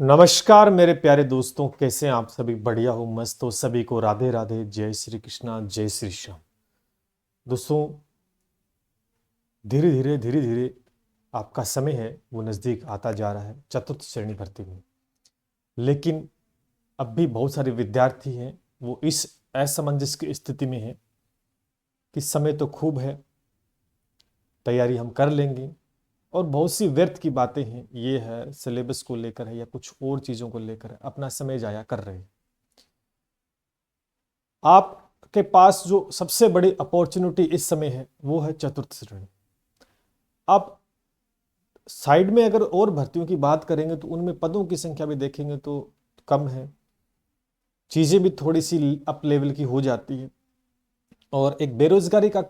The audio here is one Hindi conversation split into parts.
नमस्कार मेरे प्यारे दोस्तों, कैसे हैं आप सभी? बढ़िया हो, मस्त हो? सभी को राधे राधे, जय श्री कृष्णा, जय श्री श्याम। दोस्तों, धीरे धीरे आपका समय है वो नज़दीक आता जा रहा है चतुर्थ श्रेणी भर्ती में। लेकिन अब भी बहुत सारे विद्यार्थी हैं, वो इस असमंजस की स्थिति में हैं कि समय तो खूब है, तैयारी हम कर लेंगे, और बहुत सी व्यर्थ की बातें हैं, ये है सिलेबस को लेकर है या कुछ और चीज़ों को लेकर है, अपना समय जाया कर रहे हैं। आपके पास जो सबसे बड़ी अपॉर्चुनिटी इस समय है वो है चतुर्थ श्रेणी। आप साइड में अगर और भर्तियों की बात करेंगे तो उनमें पदों की संख्या भी देखेंगे तो कम है, चीज़ें भी थोड़ी सी अप लेवल की हो जाती है, और एक बेरोजगारी का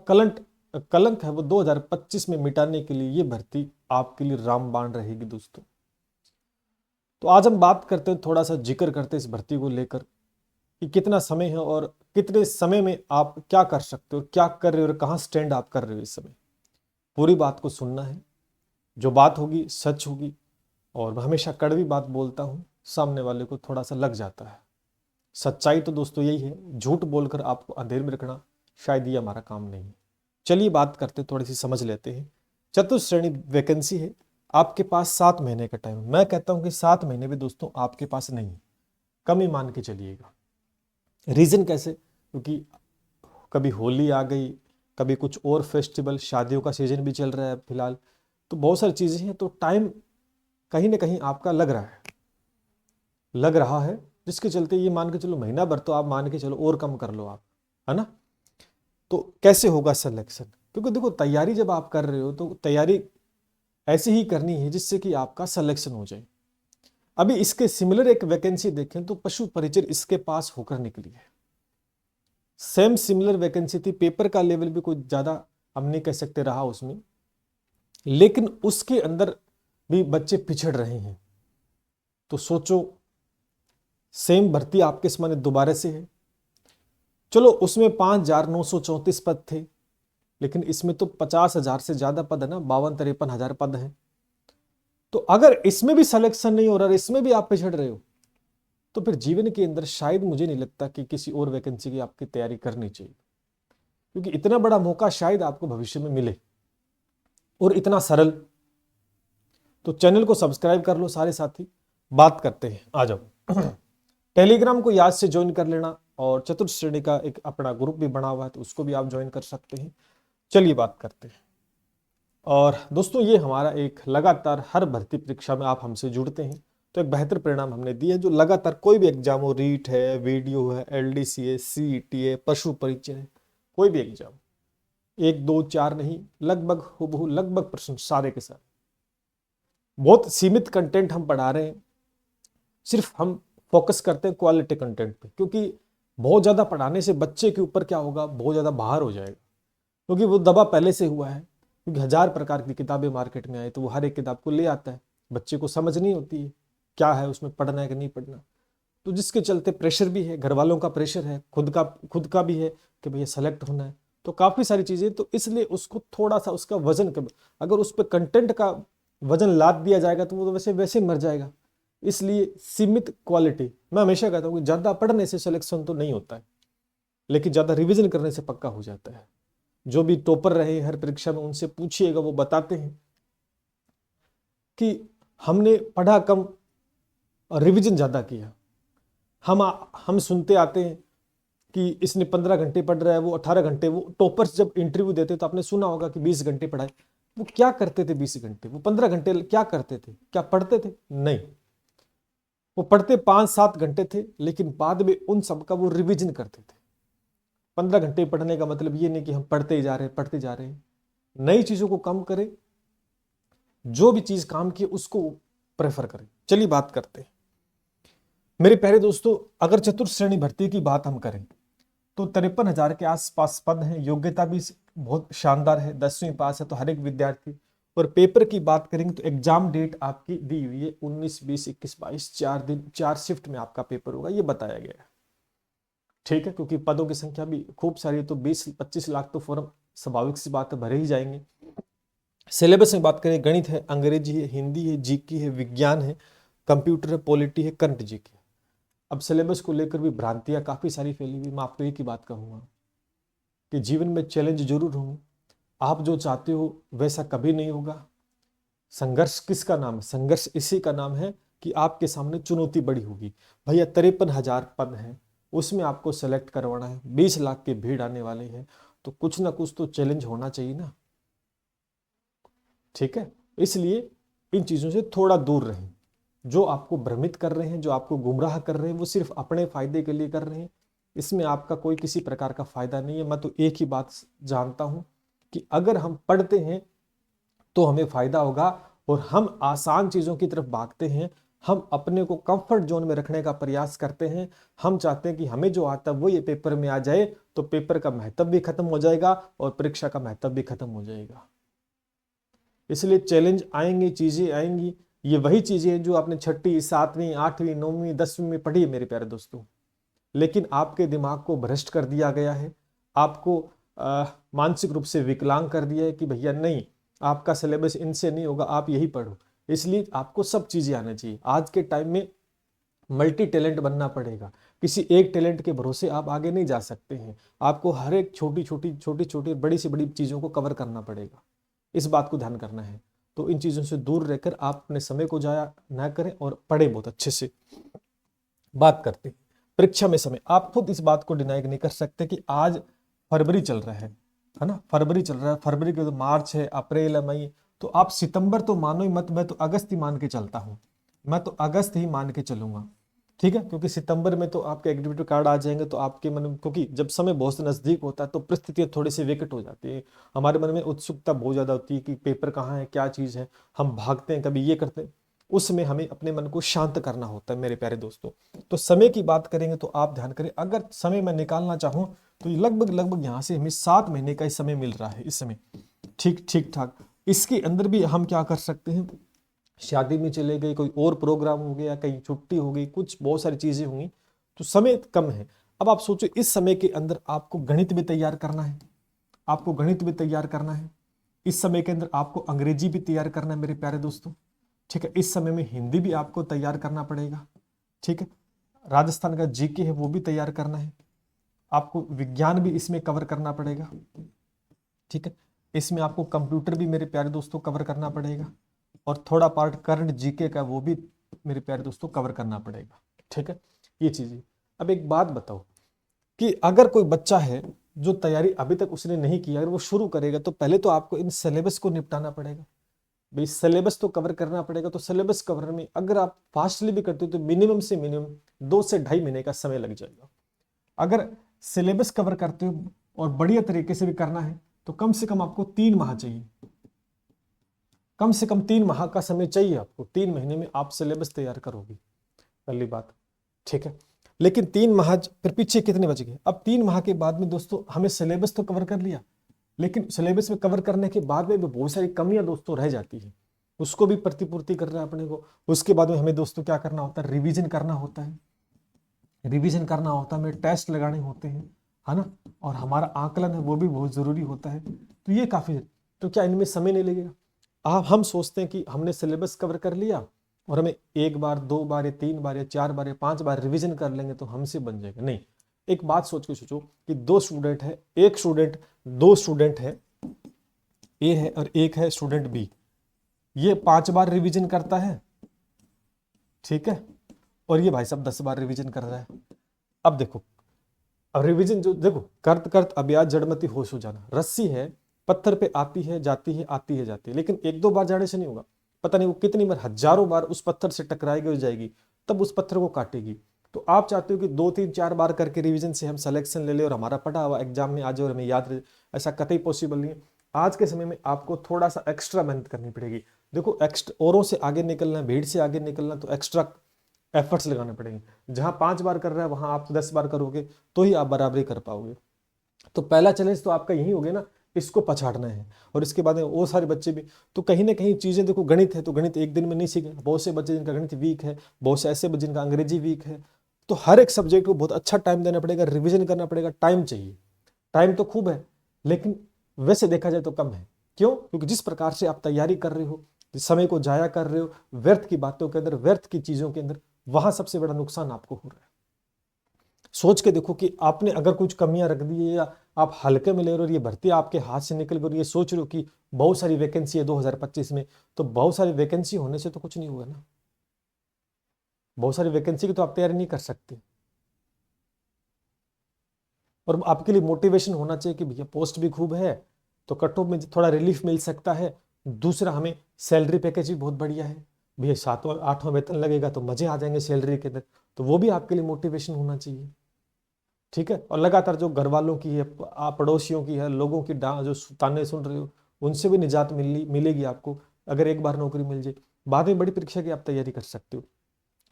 कलंक है वो 2025 में मिटाने के लिए ये भर्ती आपके लिए रामबाण रहेगी दोस्तों। तो आज हम बात करते हैं, थोड़ा सा जिक्र करते हैं इस भर्ती को लेकर कि कितना समय है और कितने समय में आप क्या कर सकते हो, क्या कर रहे हो और कहाँ स्टैंड आप कर रहे हो इस समय। पूरी बात को सुनना है, जो बात होगी सच होगी, और मैं हमेशा कड़वी बात बोलता हूँ, सामने वाले को थोड़ा सा लग जाता है। सच्चाई तो दोस्तों यही है, झूठ बोलकर आपको अंधेर में रखना शायद ये हमारा काम नहीं है। चलिए बात करते, थोड़ी सी समझ लेते हैं। चतुर्थ श्रेणी वैकेंसी है, आपके पास 7 महीने का टाइम। मैं कहता हूँ कि 7 महीने भी दोस्तों आपके पास नहीं है, कम ही मान के चलिएगा। रीज़न कैसे? क्योंकि कभी होली आ गई, कभी कुछ और फेस्टिवल, शादियों का सीजन भी चल रहा है फिलहाल, तो बहुत सारी चीज़ें हैं, तो टाइम कहीं ना कहीं आपका लग रहा है, जिसके चलते ये मान के चलो महीना भर तो आप मान के चलो और कम कर लो आप, है ना। तो कैसे होगा सिलेक्शन? क्योंकि देखो, तैयारी जब आप कर रहे हो तो तैयारी ऐसी ही करनी है जिससे कि आपका सिलेक्शन हो जाए। अभी इसके सिमिलर एक वैकेंसी देखें तो पशु परिचर इसके पास होकर निकली है, सेम सिमिलर वैकेंसी थी, पेपर का लेवल भी कुछ ज़्यादा हम नहीं कह सकते रहा उसमें, लेकिन उसके अंदर भी बच्चे पिछड़ रहे हैं। तो सोचो, सेम भर्ती आपके सामने दोबारा से है। चलो, उसमें 5,934 पद थे, लेकिन इसमें तो 50,000 से ज़्यादा पद है ना, 52-53 हजार पद हैं। तो अगर इसमें भी सिलेक्शन नहीं हो रहा, इसमें भी आप पिछड़ रहे हो, तो फिर जीवन के अंदर शायद मुझे नहीं लगता कि किसी और वैकेंसी की आपकी तैयारी करनी चाहिए, क्योंकि इतना बड़ा मौका शायद आपको भविष्य में मिले, और इतना सरल। तो चैनल को सब्सक्राइब कर लो सारे साथी, बात करते हैं, आ जाओ। टेलीग्राम को याद से ज्वाइन कर लेना, और चतुर्थ श्रेणी का एक अपना ग्रुप भी बना हुआ है, तो उसको भी आप ज्वाइन कर सकते हैं। चलिए बात करते हैं। और दोस्तों, ये हमारा एक लगातार हर भर्ती परीक्षा में आप हमसे जुड़ते हैं तो एक बेहतर परिणाम हमने दिए है, जो लगातार कोई भी एग्जाम हो, रीट है, वीडियो है, एलडीसी है, सीईटी है, पशु परिचय है, कोई भी एग्जाम, 1 2 4 नहीं, लगभग हूबहू लगभग प्रश्न सारे के सारे, बहुत सीमित कंटेंट हम पढ़ा रहे हैं। सिर्फ हम फोकस करते हैं क्वालिटी कंटेंट पे, क्योंकि बहुत ज़्यादा पढ़ाने से बच्चे के ऊपर क्या होगा, बहुत ज़्यादा बाहर हो जाएगा, क्योंकि वो दबा पहले से हुआ है। क्योंकि 1000 प्रकार की किताबें मार्केट में आई, तो वो हर एक किताब को ले आता है, बच्चे को समझ नहीं होती है क्या है उसमें, पढ़ना है कि नहीं पढ़ना। तो जिसके चलते प्रेशर भी है, घर वालों का प्रेशर है, खुद का भी है कि भैया सेलेक्ट होना है, तो काफ़ी सारी चीज़ें। तो इसलिए उसको थोड़ा सा उसका वजन कम, अगर उस पर कंटेंट का वजन लाद दिया जाएगा तो वो तो वैसे वैसे मर जाएगा। इसलिए सीमित क्वालिटी, मैं हमेशा कहता हूँ कि ज़्यादा पढ़ने से सिलेक्शन तो नहीं होता है, लेकिन ज़्यादा रिविजन करने से पक्का हो जाता है। जो भी टॉपर रहे हर परीक्षा में, उनसे पूछिएगा, वो बताते हैं कि हमने पढ़ा कम और रिवीजन ज़्यादा किया। हम सुनते आते हैं कि इसने 15 घंटे पढ़ रहा है, वो 18 घंटे। वो टॉपर्स जब इंटरव्यू देते तो आपने सुना होगा कि 20 घंटे पढ़ाए। वो क्या करते थे 20 घंटे? वो 15 घंटे क्या करते थे? क्या पढ़ते थे? नहीं, वो पढ़ते 5 7 घंटे थे, लेकिन बाद में उन सब का वो रिविजन करते थे। 15 घंटे पढ़ने का मतलब ये नहीं कि हम पढ़ते जा रहे हैं। नई चीज़ों को कम करें, जो भी चीज़ काम की उसको प्रेफर करें। चलिए बात करते हैं मेरे प्यारे दोस्तों। अगर चतुर्थ श्रेणी भर्ती की बात हम करें तो 53,000 के आसपास पद हैं। योग्यता भी बहुत शानदार है, 10वीं पास है तो हर एक विद्यार्थी। और पेपर की बात करेंगे तो एग्जाम डेट आपकी दी हुई है 19 20 21 22, 4 दिन 4 शिफ्ट में आपका पेपर होगा, ये बताया गया है। ठीक है, क्योंकि पदों की संख्या भी खूब सारी है, तो 20-25 लाख तो फॉर्म स्वाभाविक सी बात है भरे ही जाएंगे। सिलेबस में बात करें, गणित है, अंग्रेजी है, हिंदी है, जीके है, विज्ञान है, कंप्यूटर है, पॉलिटी है, करंट जीके। अब सिलेबस को लेकर भी भ्रांतियां काफी सारी फैली हुई। मैं आपको एक ही बात कहूंगा कि जीवन में चैलेंज जरूर होंगे। आप जो चाहते हो वैसा कभी नहीं होगा। संघर्ष किसका नाम है? संघर्ष इसी का नाम है कि आपके सामने चुनौती बड़ी होगी। भैया 53,000 पद हैं, उसमें आपको सेलेक्ट करवाना है, 20 लाख की भीड़ आने वाली है, तो कुछ ना कुछ तो चैलेंज होना चाहिए ना। ठीक है, इसलिए इन चीजों से थोड़ा दूर रहें। जो आपको भ्रमित कर रहे हैं, जो आपको गुमराह कर रहे हैं, वो सिर्फ अपने फायदे के लिए कर रहे हैं। इसमें आपका कोई किसी प्रकार का फायदा नहीं है। मैं तो एक ही बात जानता हूं कि अगर हम पढ़ते हैं तो हमें फायदा होगा, और हम आसान चीजों की तरफ भागते हैं, हम अपने को कंफर्ट जोन में रखने का प्रयास करते हैं। हम चाहते हैं कि हमें जो आता है वो ये पेपर में आ जाए, तो पेपर का महत्व भी खत्म हो जाएगा और परीक्षा का महत्व भी खत्म हो जाएगा। इसलिए चैलेंज आएंगे, चीजें आएंगी। ये वही चीजें हैं जो आपने 6वीं, 7वीं, 8वीं, 9वीं, 10वीं में पढ़ी है मेरे प्यारे दोस्तों, लेकिन आपके दिमाग को भ्रष्ट कर दिया गया है। आपको मानसिक रूप से विकलांग कर दिया है कि भैया नहीं, आपका सिलेबस इनसे नहीं होगा, आप यही पढ़ो। इसलिए आपको सब चीजें आना चाहिए। आज के टाइम में मल्टी टैलेंट बनना पड़ेगा। किसी एक टैलेंट के भरोसे आप आगे नहीं जा सकते हैं। आपको हर एक छोटी छोटी बड़ी से बड़ी चीजों को कवर करना पड़ेगा। इस बात को ध्यान करना है। तो इन चीजों से दूर रहकर आप अपने समय को जाया ना करें और पढ़े बहुत अच्छे से। बात करते हैं परीक्षा में समय। आप खुद इस बात को डिनाई नहीं कर सकते कि आज फरवरी चल रहा है ना, फरवरी चल रहा है, फरवरी के तो मार्च है, अप्रैल है, मई, तो आप सितंबर तो मानो ही मत, मैं तो अगस्त ही मान के चलता हूं। मैं तो अगस्त ही मान के चलूंगा, ठीक है, क्योंकि सितंबर में तो आपके एग्जीक्यूटिव कार्ड आ जाएंगे, तो आपके मन में, क्योंकि जब समय बहुत नजदीक होता है तो परिस्थितियां थोड़ी सी विकट हो जाती है। हमारे मन में उत्सुकता बहुत ज्यादा होती है कि पेपर कहाँ है, क्या चीज है, हम भागते हैं, कभी ये करते हैं। उसमें हमें अपने मन को शांत करना होता है मेरे प्यारे दोस्तों। तो समय की बात करेंगे तो आप ध्यान करें, अगर समय मैं निकालना चाहूं तो लगभग यहाँ से हमें 7 महीने का समय मिल रहा है इस समय, ठीक ठाक। इसके अंदर भी हम क्या कर सकते हैं, शादी में चले गए, कोई और प्रोग्राम हो गया, कहीं छुट्टी हो गई, कुछ बहुत सारी चीजें होंगी, तो समय कम है। अब आप सोचो, इस समय के अंदर आपको गणित भी तैयार करना है, आपको गणित भी तैयार करना है। इस समय के अंदर आपको अंग्रेजी भी तैयार करना है मेरे प्यारे दोस्तों, ठीक है। इस समय में हिंदी भी आपको तैयार करना पड़ेगा, ठीक है। राजस्थान का जीके है वो भी तैयार करना है। आपको विज्ञान भी इसमें कवर करना पड़ेगा, ठीक है। इसमें आपको कंप्यूटर भी मेरे प्यारे दोस्तों कवर करना पड़ेगा, और थोड़ा पार्ट करंट जीके का वो भी मेरे प्यारे दोस्तों कवर करना पड़ेगा, ठीक है। ये चीजें। अब एक बात बताओ कि अगर कोई बच्चा है जो तैयारी अभी तक उसने नहीं की, अगर वो शुरू करेगा, तो पहले तो आपको इन सिलेबस को निपटाना पड़ेगा भाई, सिलेबस तो कवर करना पड़ेगा। तो सिलेबस कवर में अगर आप फास्टली भी करते हो तो मिनिमम से मिनिमम 2 से 2.5 महीने का समय लग जाएगा। अगर सिलेबस कवर करते हो और बढ़िया तरीके से भी करना है तो कम से कम आपको 3 माह चाहिए, कम से कम 3 माह का समय चाहिए आपको। 3 महीने में आप सिलेबस तैयार करोगे, पहली बात, ठीक है। लेकिन 3 माह फिर पीछे कितने बच गए? अब 3 माह के बाद में दोस्तों हमने सिलेबस तो कवर कर लिया, लेकिन सिलेबस में कवर करने के बाद में भी बहुत सारी कमियां दोस्तों रह जाती है, उसको भी प्रतिपूर्ति करना है अपने को। उसके बाद में हमें दोस्तों क्या करना होता है, रिवीजन करना होता है, रिवीजन करना होता है, हमें टेस्ट लगाने होते हैं, है ना, और हमारा आकलन है वो भी बहुत जरूरी होता है। तो ये काफी है। तो क्या इनमें समय नहीं लगेगा? हम सोचते हैं कि हमने सिलेबस कवर कर लिया और हमें 1 बार 2 बार या 3 बार या 4 बार या 5 बार रिवीजन कर लेंगे तो हमसे बन जाएगा। नहीं, एक बात सोच के सोचो कि 2 स्टूडेंट है, एक स्टूडेंट, 2 स्टूडेंट है, ए है और एक है स्टूडेंट बी, ये 5 बार रिवीजन करता है, ठीक है, और ये भाई साहब 10 बार रिवीजन कर रहा है। अब देखो, अब रिवीजन जो देखो, करत करत अभ्यास जड़मति होश हो जाना, रस्सी है पत्थर पे आती है जाती है, आती है जाती है, लेकिन 1-2 बार जाने से नहीं होगा। पता नहीं वो कितनी बार, हजारों बार उस पत्थर से टकराएगी और जाएगी, तब उस पत्थर को काटेगी। तो आप चाहते हो कि 2-3-4 बार करके रिवीजन से हम सिलेक्शन ले ले और हमारा पढ़ा हुआ एग्जाम में आ जाए और हमें याद रहे, ऐसा कतई पॉसिबल नहीं है। आज के समय में आपको थोड़ा सा एक्स्ट्रा मेहनत करनी पड़ेगी। देखो, एक्स्ट्रा औरों से आगे निकलना, भीड़ से आगे निकलना, तो एक्स्ट्रा एफर्ट्स लगाने पड़ेंगे। जहां 5 बार कर रहा है वहां आप 10 बार करोगे तो ही आप बराबरी कर पाओगे। तो पहला चैलेंज तो आपका यही हो गया ना, इसको पछाड़ना है। और इसके बाद में वो सारे बच्चे भी, तो कहीं ना कहीं चीजें देखो, गणित है तो गणित एक दिन में नहीं सीखे, बहुत से बच्चे जिनका गणित वीक है, बहुत से ऐसे बच्चे जिनका अंग्रेजी वीक है। तो हर एक सब्जेक्ट को बहुत अच्छा टाइम देना पड़ेगा, रिविजन करना पड़ेगा, टाइम चाहिए। टाइम तो खूब है लेकिन वैसे देखा जाए तो कम है। क्यों? क्योंकि जिस प्रकार से आप तैयारी कर रहे हो, समय को जाया कर रहे हो व्यर्थ की बातों के अंदर, व्यर्थ की चीजों के अंदर, वहां सबसे बड़ा नुकसान आपको हो रहा है। सोच के देखो कि आपने अगर कुछ कमियां रख दी है या आप हल्के में ले रहे हो और ये भर्ती आपके हाथ से निकल गई और ये सोच रहे हो कि बहुत सारी वैकेंसी है 2025 में, तो बहुत सारी वैकेंसी होने से तो कुछ नहीं होगा ना। बहुत सारी वैकेंसी की तो आप तैयारी नहीं कर सकते। और आपके लिए मोटिवेशन होना चाहिए कि भैया पोस्ट भी खूब है तो कट ऑफ में थोड़ा रिलीफ मिल सकता है। दूसरा, हमें सैलरी पैकेज भी बहुत बढ़िया है भैया, 7वां 8वां वेतन लगेगा तो मजे आ जाएंगे सैलरी के अंदर, तो वो भी आपके लिए मोटिवेशन होना चाहिए। ठीक है। और लगातार जो घर वालों की है, आप पड़ोसियों की है, लोगों की जो ताने सुन रहे हो, उनसे भी निजात मिलेगी आपको। अगर एक बार नौकरी मिल जाए, बाद में बड़ी परीक्षा की आप तैयारी कर सकते हो।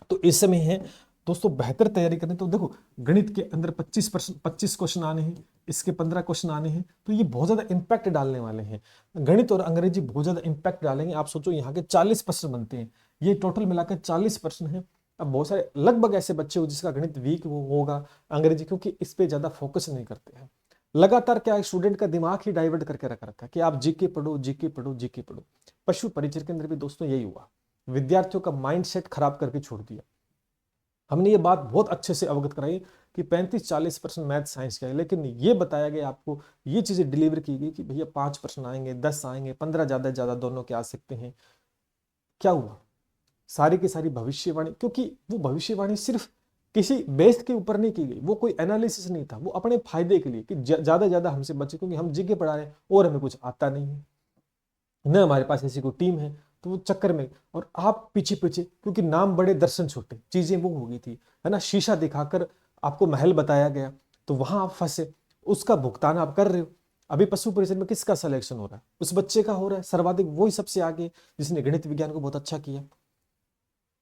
तो इस समय है दोस्तों बेहतर तैयारी करनी। तो देखो, गणित के अंदर 25 क्वेश्चन आने हैं, इसके 15 क्वेश्चन आने हैं, तो ये बहुत ज्यादा इंपैक्ट डालने वाले हैं। गणित और अंग्रेजी बहुत ज्यादा इंपैक्ट डालेंगे। आप सोचो यहाँ के 40% बनते हैं, ये टोटल मिलाकर 40% है। अब बहुत सारे लगभग ऐसे बच्चे हो जिसका गणित वीक वो होगा, अंग्रेजी क्योंकि इस पे ज्यादा फोकस नहीं करते हैं। लगातार क्या है, स्टूडेंट का दिमाग ही डाइवर्ट करके रखा है कि आप जीके पढ़ो, जीके पढ़ो, जीके पढ़ो। पशु परिचय के अंदर भी दोस्तों यही हुआ, विद्यार्थियों का माइंडसेट खराब करके छोड़ दिया। हमने ये बात बहुत अच्छे से अवगत कराई कि 35-40% मैथ साइंस का है, लेकिन ये बताया गया आपको, ये चीजें डिलीवर की गई कि भैया 5% आएंगे, 10 आएंगे, 15 ज्यादा से ज्यादा दोनों के आ सकते हैं। क्या हुआ, सारी की सारी भविष्यवाणी, क्योंकि वो भविष्यवाणी सिर्फ किसी बेस के ऊपर नहीं की गई, वो कोई एनालिसिस नहीं था, वो अपने फायदे के लिए कि ज्यादा ज्यादा हमसे बचे, क्योंकि हम जीके पढ़ा रहे हैं और हमें कुछ आता नहीं है, न हमारे पास ऐसी कोई टीम है, तो वो चक्कर में। और आप पीछे पीछे, क्योंकि नाम बड़े दर्शन छोटे, चीजें वो हो गई थी, है ना, शीशा दिखाकर आपको महल बताया गया, तो वहां आप फंसे, उसका भुगतान आप कर रहे हो। अभी पशु परिचय में किसका सिलेक्शन हो रहा है, उस बच्चे का हो रहा है सर्वाधिक, वही सबसे आगे जिसने गणित विज्ञान को बहुत अच्छा किया।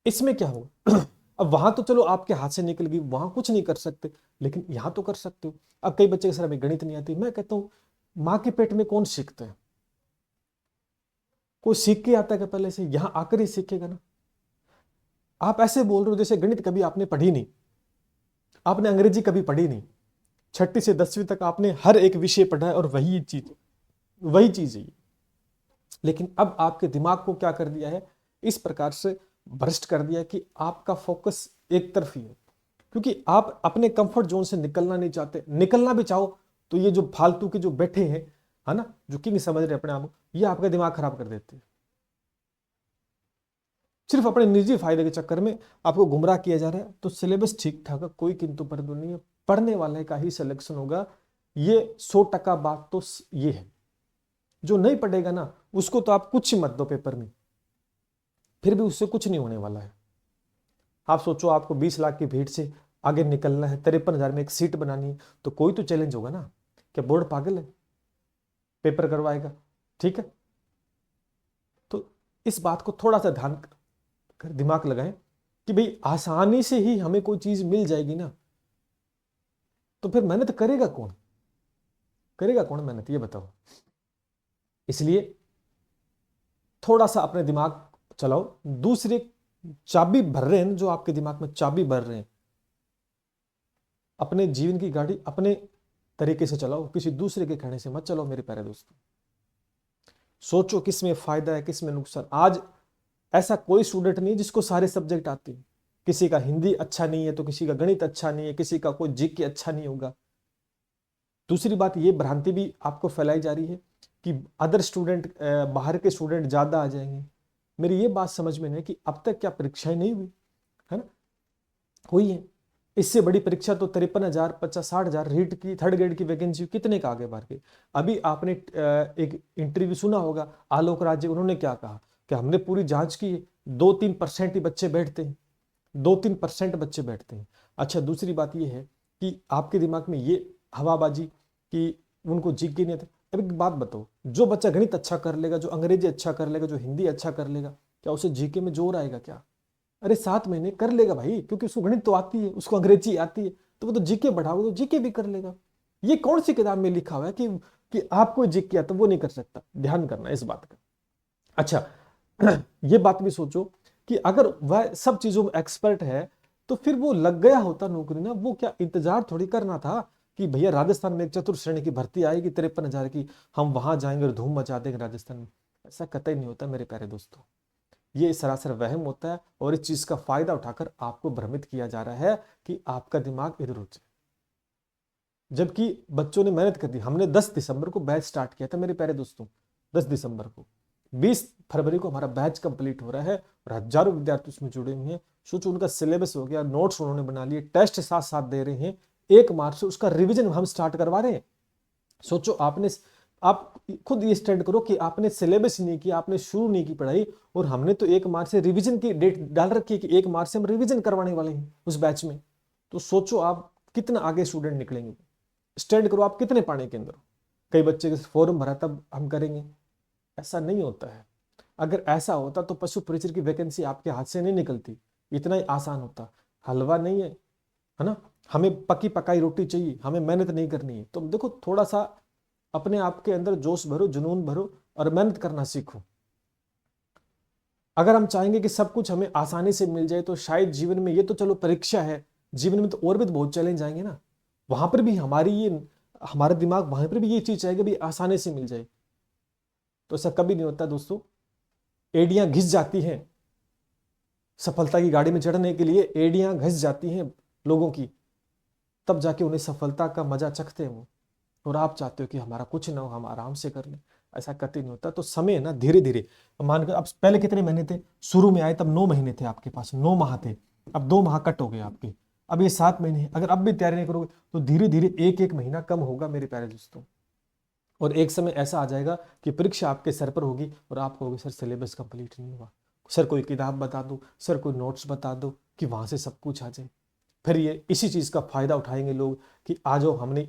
इसमें क्या होगा अब वहां तो चलो आपके हाथ से निकल गई, वहां कुछ नहीं कर सकते, लेकिन यहां तो कर सकते हो। अब कई बच्चे के सर हमें गणित नहीं आती, मैं कहता हूं माँ के पेट में कौन सीखता है, कोई सीख के आता है कि पहले से, यहां आकर ही सीखेगा ना। आप ऐसे बोल रहे हो जैसे गणित कभी आपने पढ़ी नहीं, आपने अंग्रेजी कभी पढ़ी नहीं, 6ठी से 10वीं तक आपने हर एक विषय पढ़ा है और वही चीज है। लेकिन अब आपके दिमाग को क्या कर दिया है, इस प्रकार से भ्रष्ट कर दिया कि आपका फोकस एक तरफ ही है, क्योंकि आप अपने कंफर्ट जोन से निकलना नहीं चाहते। निकलना भी चाहो तो ये जो फालतू के जो बैठे हैं, है ना, जो किंग समझ रहे अपने आप को, ये आपका दिमाग खराब कर देते हैं। सिर्फ अपने निजी फायदे के चक्कर में आपको गुमराह किया जा रहा है। तो सिलेबस ठीक ठाक है, कोई किंतु परंतु नहीं है, पढ़ने वाले का ही सिलेक्शन होगा। ये 100% बात तो ये है। जो नहीं पढ़ेगा ना, उसको तो आप कुछ ही मत दो पेपर में, फिर भी उससे कुछ नहीं होने वाला है। आप सोचो, आपको 20 लाख की भीड़ से आगे निकलना है, 53,000 में एक सीट बनानी है, तो कोई तो चैलेंज होगा ना। क्या बोर्ड पागल है, पेपर करवाएगा? ठीक है, तो इस बात को थोड़ा सा ध्यान कर दिमाग लगाएं कि भाई आसानी से ही हमें कोई चीज मिल जाएगी ना, तो फिर मेहनत करेगा कौन, करेगा कौन मेहनत, ये बताओ। इसलिए थोड़ा सा अपने दिमाग चलाओ। दूसरे चाबी भर रहे हैं, जो आपके दिमाग में चाबी भर रहे हैं, अपने जीवन की गाड़ी अपने तरीके से चलाओ, किसी दूसरे के कहने से मत चलाओ मेरे प्यारे दोस्तों। सोचो किस में फायदा है, किस में नुकसान। आज ऐसा कोई स्टूडेंट नहीं जिसको सारे सब्जेक्ट आते हैं। किसी का हिंदी अच्छा नहीं है तो किसी का गणित अच्छा नहीं है, किसी का कोई जीके अच्छा नहीं होगा। दूसरी बात, ये भ्रांति भी आपको फैलाई जा रही है कि अदर स्टूडेंट, बाहर के स्टूडेंट ज्यादा आ जाएंगे। मेरी ये बात समझ में नहीं कि अब तक क्या परीक्षाएं नहीं हुई, है ना, हुई है। इससे बड़ी परीक्षा तो 53,000, 50-60,000 रीट की थर्ड ग्रेड की वैकेंसी कितने का आगे बढ़ के। अभी आपने एक इंटरव्यू सुना होगा आलोक राज जी, उन्होंने क्या कहा कि हमने पूरी जांच की, 2-3% ही बच्चे बैठते हैं, 2-3% बच्चे बैठते हैं। अच्छा, दूसरी बात यह है कि आपके दिमाग में ये हवाबाजी कि उनको जीके नहीं आते। अब एक बात बताओ, जो बच्चा गणित अच्छा कर लेगा, जो अंग्रेजी अच्छा कर लेगा, जो हिंदी अच्छा कर लेगा, क्या उसे जीके में जोर आएगा क्या? अरे 7 महीने कर लेगा भाई, क्योंकि उसको गणित तो आती है, उसको अंग्रेजी आती है, तो वो तो जीके बढ़ाओगे तो जीके भी कर लेगा। ये कौन सी किताब में लिखा हुआ है कि आपको जीके आता वो नहीं कर सकता? ध्यान करना इस बात का। अच्छा, ये बात भी सोचो कि अगर वह सब चीजों में एक्सपर्ट है तो फिर वो लग गया होता नौकरी ना, वो क्या इंतजार थोड़ी करना था कि भैया राजस्थान में एक चतुर्थ श्रेणी की भर्ती आएगी 53,000 की, हम वहां जाएंगे और धूम मचा देंगे राजस्थान में। ऐसा कतई नहीं होता मेरे प्यारे दोस्तों। ये सरासर वहम होता है और इस चीज का फायदा उठाकर आपको भ्रमित किया जा रहा है कि आपका दिमाग इधर उधर जाए। जबकि बच्चों ने मेहनत कर दी। हमने 10 दिसंबर को बैच स्टार्ट किया था मेरे प्यारे दोस्तों, 10 दिसंबर को। 20 फरवरी को हमारा बैच कंप्लीट हो रहा है और हजारों विद्यार्थी उसमें जुड़े हुए हैं। सोचो उनका सिलेबस हो गया, नोट्स उन्होंने बना लिए, टेस्ट साथ साथ दे रहे हैं। 1 मार्च से उसका रिवीजन हम स्टार्ट करवा रहे हैं। सोचो आप खुद ये स्टैंड करो कि आपने सिलेबस नहीं किया, आपने शुरू नहीं की पढ़ाई, और हमने तो 1 मार्च से रिवीजन की डेट डाल रखी है कि 1 मार्च से हम रिवीजन करवाने वाले हैं उस बैच में। तो सोचो आप कितना आगे स्टूडेंट निकलेंगे। स्टैंड करो आप कितने पाने के अंदर। कई बच्चे के फॉर्म भरा तब हम करेंगे, ऐसा नहीं होता है। अगर ऐसा होता तो पशु परिचर की वैकेंसी आपके हाथ से नहीं निकलती, इतना ही आसान होता। हलवा नहीं है ना, हमें पकी पकाई रोटी चाहिए, हमें मेहनत नहीं करनी है। तो देखो थोड़ा सा अपने आप के अंदर जोश भरो, जुनून भरो और मेहनत करना सीखो। अगर हम चाहेंगे कि सब कुछ हमें आसानी से मिल जाए तो शायद जीवन में, ये तो चलो परीक्षा है, जीवन में तो और भी तो बहुत चैलेंज आएंगे ना। वहां पर भी हमारा दिमाग वहां पर भी ये चीज चाहेगा भी आसानी से मिल जाए। तो ऐसा कभी नहीं होता दोस्तों। एड़ियां घिस जाती हैं सफलता की गाड़ी में चढ़ने के लिए, एड़ियां घिस जाती हैं लोगों की, तब जाके उन्हें सफलता का मजा चखते हैं वो। और आप चाहते हो कि हमारा कुछ ना हो, हम आराम से कर लें, ऐसा कतई नहीं होता। तो समय ना धीरे धीरे मानकर, अब पहले कितने महीने थे शुरू में आए तब 9 महीने थे आपके पास, 9 माह थे, अब 2 माह कट हो गए आपके, अब ये 7 महीने। अगर अब भी तैयारी नहीं करोगे तो धीरे धीरे एक एक महीना कम होगा मेरे प्यारे दोस्तों। और एक समय ऐसा आ जाएगा कि परीक्षा आपके सर पर होगी और आप कहोगे सर सिलेबस कंप्लीट नहीं हुआ, सर कोई किताब बता दो, सर कोई नोट्स बता दो कि वहां से सब कुछ आ जाए। फिर ये इसी चीज का फायदा उठाएंगे लोग कि आज हमने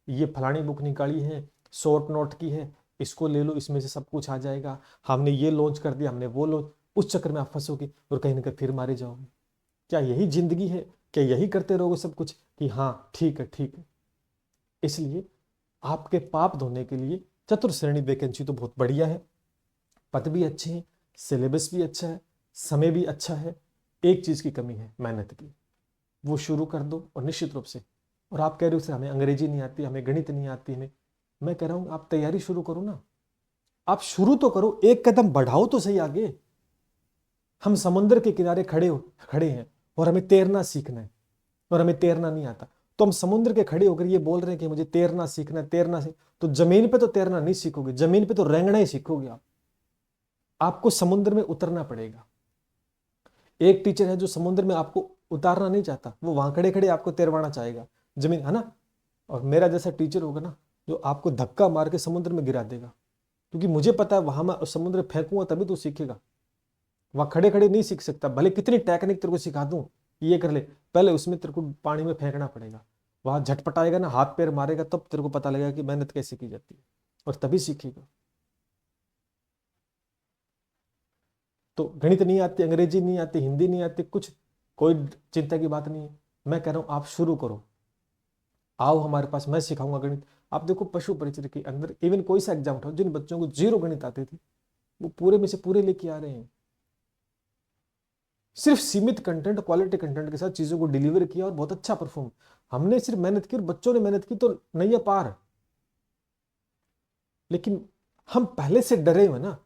ये फलानी बुक निकाली है, शॉर्ट नोट की है, इसको ले लो, इसमें से सब कुछ आ जाएगा, हमने ये लॉन्च कर दिया, हमने वो लॉन्च। उस चक्कर में आप फंसोगे और कहीं ना कहीं फिर मारे जाओगे। क्या यही जिंदगी है? क्या यही करते रहोगे सब कुछ कि हाँ ठीक है ठीक है? इसलिए आपके पाप धोने के लिए चतुर्थ श्रेणी वैकेंसी तो बहुत बढ़िया है, पद भी अच्छे हैं, सिलेबस भी अच्छा है, समय भी अच्छा है। एक चीज की कमी है, मेहनत की, वो शुरू कर दो और निश्चित रूप से। और आप कह रहे हो सर हमें अंग्रेजी नहीं आती, हमें गणित नहीं आती, हमें, मैं कह रहा हूं आप तैयारी शुरू करो ना। आप शुरू तो करो, एक कदम बढ़ाओ तो सही आगे। हम समुद्र के किनारे खड़े हैं और हमें तैरना सीखना है और हमें तैरना नहीं आता। तो हम समुद्र के खड़े होकर ये बोल रहे हैं कि मुझे तैरना सीखना है, तैरना सीख, तो जमीन पे तो तैरना नहीं सीखोगे, जमीन पे तो रेंगना ही सीखोगे आप। आपको समुद्र में उतरना पड़ेगा। एक टीचर है जो समुद्र में आपको उतारना नहीं चाहता, वो वहां खड़े खड़े आपको तैरवाना चाहेगा, जमीन है ना। और मेरा जैसा टीचर होगा ना जो आपको धक्का मार के समुद्र में गिरा देगा, क्योंकि मुझे पता है वहां मैं समुद्र में फेंकूंगा तभी तो सीखेगा। वहां खड़े खड़े नहीं सीख सकता, भले कितनी टेक्निक तेरे को सिखा दूं, ये कर ले, पहले उसमें तेरे को पानी में फेंकना पड़ेगा। वहां झटपटाएगा ना, हाथ पैर मारेगा, तब तेरे को पता लगेगा कि मेहनत कैसे की जाती है, और तभी सीखेगा। तो गणित नहीं आती, अंग्रेजी नहीं आती, हिंदी नहीं आती, कुछ कोई चिंता की बात नहीं है। मैं कह रहा हूं आप शुरू करो, आओ हमारे पास, मैं सिखाऊंगा गणित। आप देखो पशु परिचय के अंदर इवन कोई सा एग्जाम उठाओ, जिन बच्चों को 0 गणित आते थे वो पूरे में से पूरे लेके आ रहे हैं। सिर्फ सीमित कंटेंट, क्वालिटी कंटेंट के साथ चीजों को डिलीवर किया और बहुत अच्छा परफॉर्म। हमने सिर्फ मेहनत की और बच्चों ने मेहनत की तो नैया पार। लेकिन हम पहले से डरे हुए ना,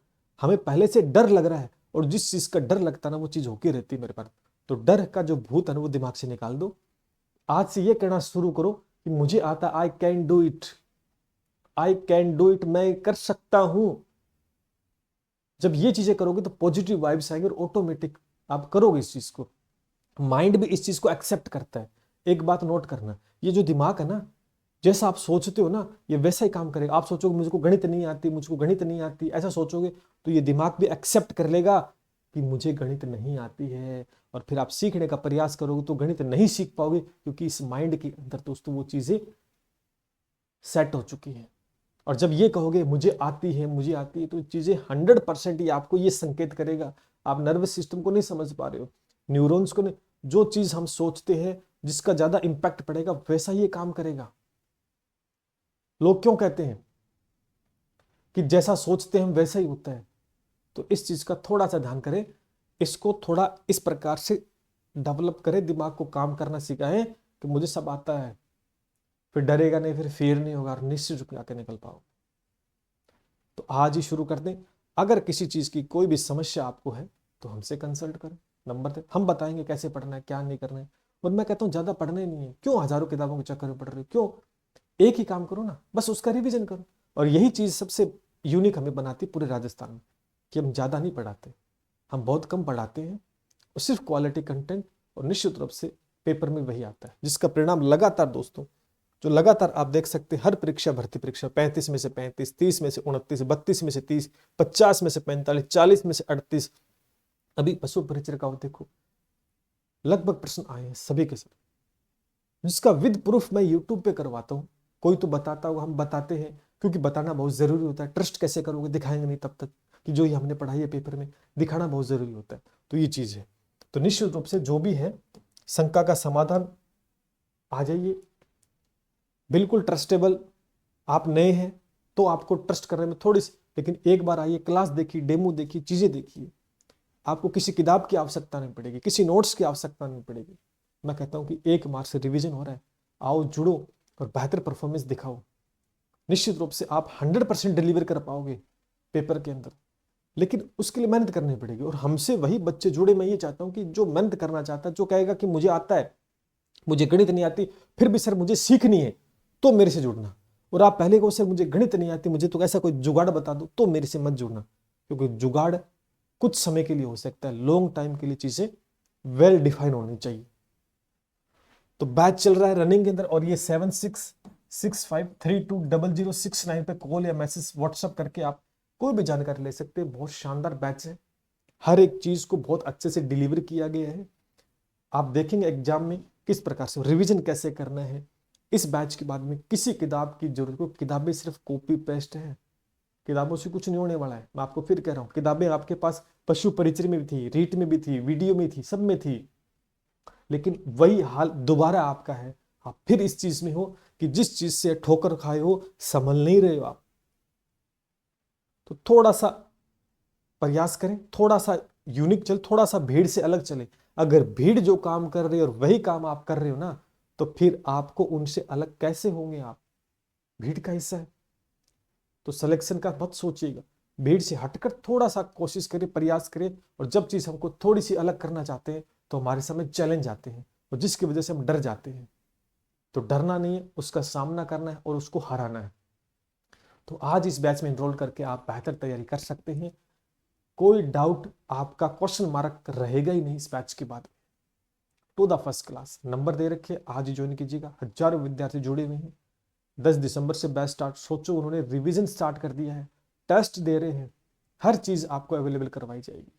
हमें पहले से डर लग रहा है, और जिस चीज का डर लगता है ना वो चीज होती रहती है मेरे पास। तो डर का जो भूत है ना वो दिमाग से निकाल दो। आज से ये कहना शुरू करो कि मुझे आता, I can do it, I can do it, मैं कर सकता हूं। जब ये चीजें करोगे तो पॉजिटिव वाइब्स आएंगे और ऑटोमेटिक आप करोगे इस चीज को। माइंड भी इस चीज को एक्सेप्ट करता है। एक बात नोट करना, ये जो दिमाग है ना, जैसा आप सोचते हो ना ये वैसा ही काम करेगा। आप सोचोगे मुझको गणित नहीं आती, मुझको गणित नहीं आती, ऐसा सोचोगे तो ये दिमाग भी एक्सेप्ट कर लेगा कि मुझे गणित नहीं आती है। और फिर आप सीखने का प्रयास करोगे तो गणित नहीं सीख पाओगे, क्योंकि इस माइंड के अंदर दोस्तों वो चीजें सेट हो चुकी है। और जब ये कहोगे मुझे आती है, मुझे आती है, तो चीजें 100% ही आपको ये संकेत करेगा। आप नर्वस सिस्टम को नहीं समझ पा रहे हो, न्यूरॉन्स को नहीं। जो चीज हम सोचते हैं जिसका ज्यादा इंपैक्ट पड़ेगा वैसा ही ये काम करेगा। लोग क्यों कहते हैं कि जैसा सोचते हैं हम वैसा ही होता है? तो इस चीज का थोड़ा सा ध्यान करें, इसको थोड़ा इस प्रकार से डेवलप करें, दिमाग को काम करना सिखाएं कि मुझे सब आता है। फिर डरेगा नहीं, फिर फेयर नहीं होगा और निश्चित रूप में आके निकल पाओ। तो आज ही शुरू कर दें। अगर किसी चीज़ की कोई भी समस्या आपको है तो हमसे कंसल्ट करें। नंबर दे, हम बताएंगे कैसे पढ़ना है, क्या नहीं करना है। और मैं कहता हूँ ज़्यादा पढ़ना ही नहीं है, क्यों हज़ारों किताबों के चक्कर में पढ़ रहे हो, क्यों एक ही काम करो ना, बस उसका रिवीजन करो। और यही चीज़ सबसे यूनिक हमें बनाती है पूरे राजस्थान में, कि हम ज़्यादा नहीं पढ़ाते, हम बहुत कम पढ़ाते हैं और सिर्फ क्वालिटी कंटेंट, और निश्चित रूप से पेपर में वही आता है जिसका परिणाम लगातार दोस्तों, जो लगातार आप देख सकते हैं हर परीक्षा, भर्ती परीक्षा 35 में से 35, 30 में से 29, 32 में से 30, 50 में से 45, 40 में से 38, अभी पशु परिचय का देखो लगभग प्रश्न आए हैं सभी के सभी, जिसका विद प्रूफ मैं यूट्यूब पे करवाता हूँ। कोई तो बताता होगा, हम बताते हैं क्योंकि बताना बहुत जरूरी होता है। ट्रस्ट कैसे करोगे, दिखाएंगे नहीं तब तक कि जो ये हमने पढ़ाई है पेपर में, दिखाना बहुत जरूरी होता है। तो ये चीज है, तो निश्चित रूप से जो भी है शंका का समाधान आ जाइए, बिल्कुल ट्रस्टेबल। आप नए हैं तो आपको ट्रस्ट करने में थोड़ी सी, लेकिन एक बार आइए, क्लास देखिए, डेमो देखिए, चीजें देखिए, आपको किसी किताब की आवश्यकता नहीं पड़ेगी, किसी नोट्स की आवश्यकता नहीं पड़ेगी। मैं कहता हूं कि 1 मार्च से रिवीजन हो रहा है, आओ जुड़ो और बेहतर परफॉर्मेंस दिखाओ। निश्चित रूप से आप 100% डिलीवर कर पाओगे पेपर के अंदर, लेकिन उसके लिए मेहनत करनी पड़ेगी। और हमसे वही बच्चे जुड़े। मैं ये चाहता हूं कि जो मेहनत करना चाहता है, जो कहेगा कि मुझे आता है, मुझे गणित नहीं आती, फिर भी सर मुझे सीखनी है, तो मेरे से जुड़ना। और आप पहले को सर मुझे गणित नहीं आती, मुझे तो ऐसा कोई जुगाड़ बता दो, तो मेरे से मत जुड़ना, क्योंकि जुगाड़ कुछ समय के लिए हो सकता है, लॉन्ग टाइम के लिए चीजें वेल डिफाइन होनी चाहिए। तो बैच चल रहा है रनिंग के अंदर, और ये 7665320069 पे कॉल या मैसेज व्हाट्सएप करके आप कोई भी जानकारी ले सकते हैं। बहुत शानदार बैच है, हर एक चीज को बहुत अच्छे से डिलीवर किया गया है। आप देखेंगे एग्जाम में किस प्रकार से रिवीजन कैसे करना है। इस बैच के बाद में किसी किताब की जरूरत को, किताबें सिर्फ कॉपी पेस्ट है, किताबों से कुछ नहीं होने वाला है। मैं आपको फिर कह रहा हूं, किताबें आपके पास पशु परिचय में भी थी, रीट में भी थी, वीडियो में थी, सब में थी, लेकिन वही हाल दोबारा आपका है। आप फिर इस चीज में हो कि जिस चीज से ठोकर खाए हो, संभल नहीं रहे हो आप। तो थोड़ा सा प्रयास करें, थोड़ा सा यूनिक चल, थोड़ा सा भीड़ से अलग चले। अगर भीड़ जो काम कर रही है और वही काम आप कर रहे हो ना, तो फिर आपको उनसे अलग कैसे होंगे आप, भीड़ का हिस्सा है। तो सिलेक्शन का मत सोचिएगा, भीड़ से हटकर थोड़ा सा कोशिश करें, प्रयास करें। और जब चीज हमको थोड़ी सी अलग करना चाहते हैं तो हमारे सामने चैलेंज आते हैं, और जिसकी वजह से हम डर जाते हैं। तो डरना नहीं है, उसका सामना करना है और उसको हराना है। तो आज इस बैच में एनरोल करके आप बेहतर तैयारी कर सकते हैं। कोई डाउट, आपका क्वेश्चन मार्क रहेगा ही नहीं इस बैच के बाद। To the first class number दे रखे, आज ही ज्वाइन कीजिएगा। हजारों विद्यार्थी जुड़े हुए हैं। 10 दिसंबर से बैच स्टार्ट, सोचो उन्होंने रिवीजन स्टार्ट कर दिया है, टेस्ट दे रहे हैं, हर चीज आपको अवेलेबल करवाई जाएगी,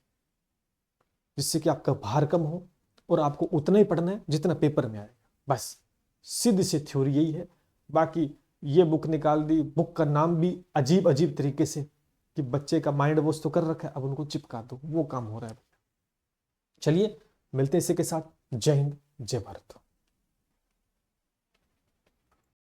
जिससे कि आपका भार कम हो और आपको उतना ही पढ़ना है जितना पेपर में आएगा। बस सीधी सी थ्योरी यही है। बाकी ये बुक निकाल दी, बुक का नाम भी अजीब अजीब तरीके से, कि बच्चे का माइंड वॉश तो कर रखा है, अब उनको चिपका दो, वो काम हो रहा है। चलिए मिलते हैं इसी के साथ। जय हिंद, जय भारत।